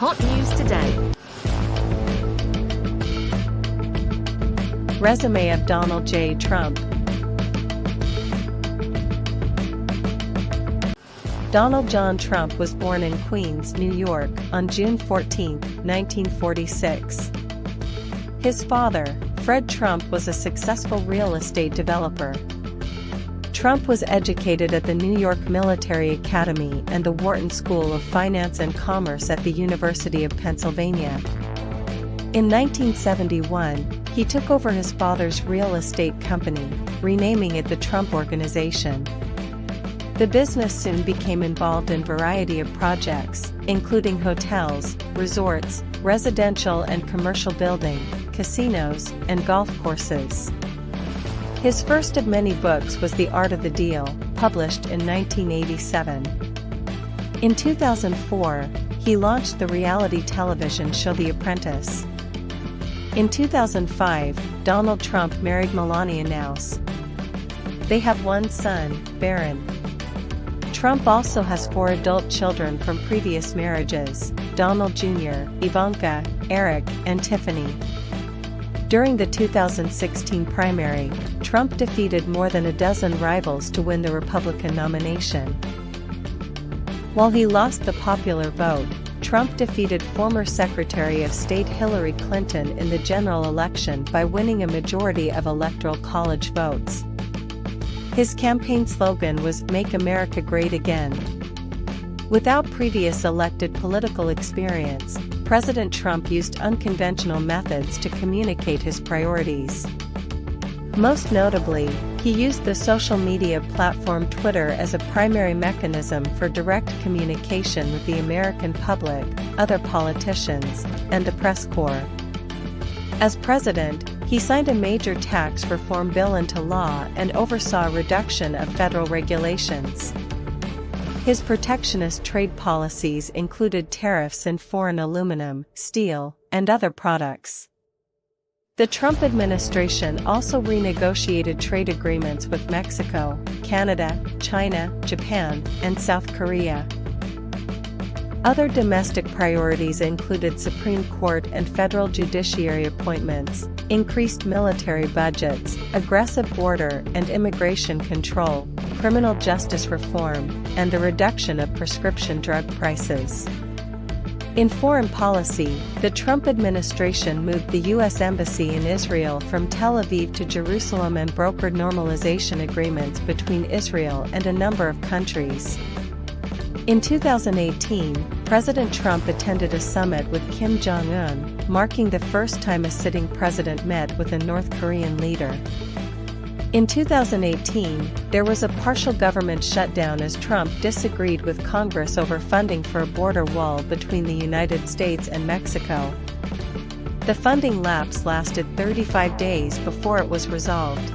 Hot news today. Resume of Donald J. Trump. Donald John Trump was born in Queens, New York, on June 14, 1946. His father, Fred Trump, was a successful real estate developer. Trump was educated at the New York Military Academy and the Wharton School of Finance and Commerce at the University of Pennsylvania. In 1971, he took over his father's real estate company, renaming it the Trump Organization. The business soon became involved in a variety of projects, including hotels, resorts, residential and commercial building, casinos, and golf courses. His first of many books was The Art of the Deal, published in 1987. In 2004, he launched the reality television show The Apprentice. In 2005, Donald Trump married Melania Knauss. They have one son, Barron. Trump also has 4 adult children from previous marriages: Donald Jr., Ivanka, Eric, and Tiffany. During the 2016 primary, Trump defeated more than a dozen rivals to win the Republican nomination. While he lost the popular vote, Trump defeated former Secretary of State Hillary Clinton in the general election by winning a majority of Electoral College votes. His campaign slogan was "Make America Great Again." Without previous elected political experience, President Trump used unconventional methods to communicate his priorities. Most notably, he used the social media platform Twitter as a primary mechanism for direct communication with the American public, other politicians, and the press corps. As president, he signed a major tax reform bill into law and oversaw a reduction of federal regulations. His protectionist trade policies included tariffs in foreign aluminum, steel, and other products. The Trump administration also renegotiated trade agreements with Mexico, Canada, China, Japan, and South Korea. Other domestic priorities included Supreme Court and federal judiciary appointments, increased military budgets, aggressive border and immigration control, criminal justice reform, and the reduction of prescription drug prices. In foreign policy, the Trump administration moved the U.S. Embassy in Israel from Tel Aviv to Jerusalem and brokered normalization agreements between Israel and a number of countries. In 2018, President Trump attended a summit with Kim Jong-un, marking the first time a sitting president met with a North Korean leader. In 2018, there was a partial government shutdown as Trump disagreed with Congress over funding for a border wall between the United States and Mexico. The funding lapse lasted 35 days before it was resolved.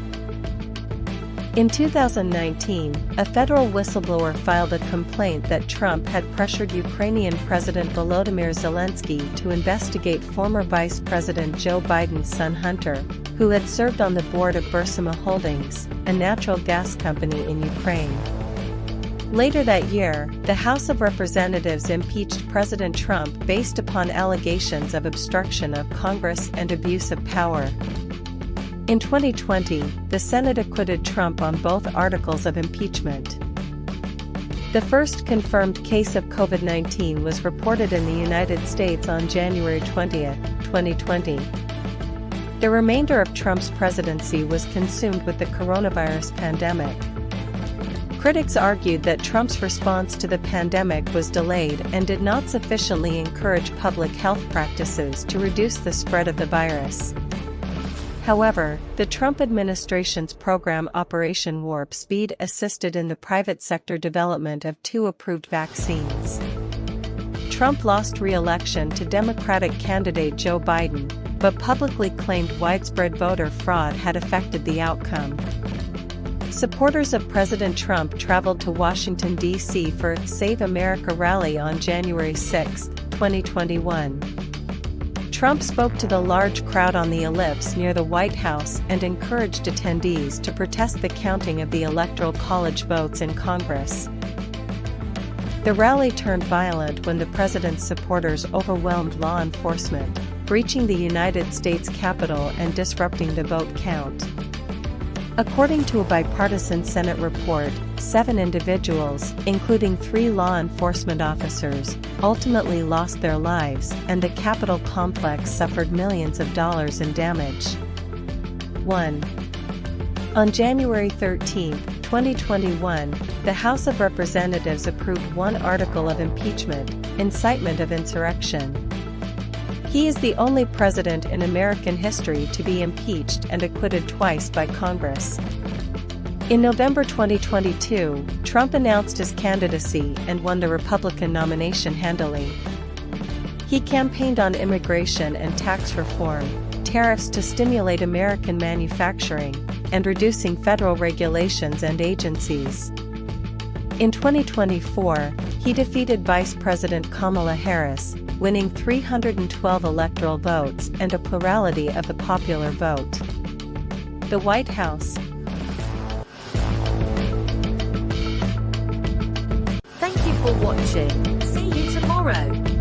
In 2019, a federal whistleblower filed a complaint that Trump had pressured Ukrainian President Volodymyr Zelensky to investigate former Vice President Joe Biden's son Hunter, who had served on the board of Burisma Holdings, a natural gas company in Ukraine. Later that year, the House of Representatives impeached President Trump based upon allegations of obstruction of Congress and abuse of power. In 2020, the Senate acquitted Trump on both articles of impeachment. The first confirmed case of COVID-19 was reported in the United States on January 20, 2020. The remainder of Trump's presidency was consumed with the coronavirus pandemic. Critics argued that Trump's response to the pandemic was delayed and did not sufficiently encourage public health practices to reduce the spread of the virus. However, the Trump administration's program Operation Warp Speed assisted in the private sector development of 2 approved vaccines. Trump lost re-election to Democratic candidate Joe Biden, but publicly claimed widespread voter fraud had affected the outcome. Supporters of President Trump traveled to Washington, D.C. for a Save America rally on January 6, 2021. Trump spoke to the large crowd on the ellipse near the White House and encouraged attendees to protest the counting of the Electoral College votes in Congress. The rally turned violent when the president's supporters overwhelmed law enforcement, breaching the United States Capitol and disrupting the vote count. According to a bipartisan Senate report, 7 individuals, including 3 law enforcement officers, ultimately lost their lives, and the Capitol complex suffered millions of dollars in damage. 1. On January 13, 2021, the House of Representatives approved one article of impeachment, incitement of insurrection. He is the only president in American history to be impeached and acquitted twice by Congress. In November 2022, Trump announced his candidacy and won the Republican nomination handily. He campaigned on immigration and tax reform, tariffs to stimulate American manufacturing, and reducing federal regulations and agencies. In 2024, he defeated Vice President Kamala Harris, winning 312 electoral votes and a plurality of the popular vote. The White House. Thank you for watching. See you tomorrow.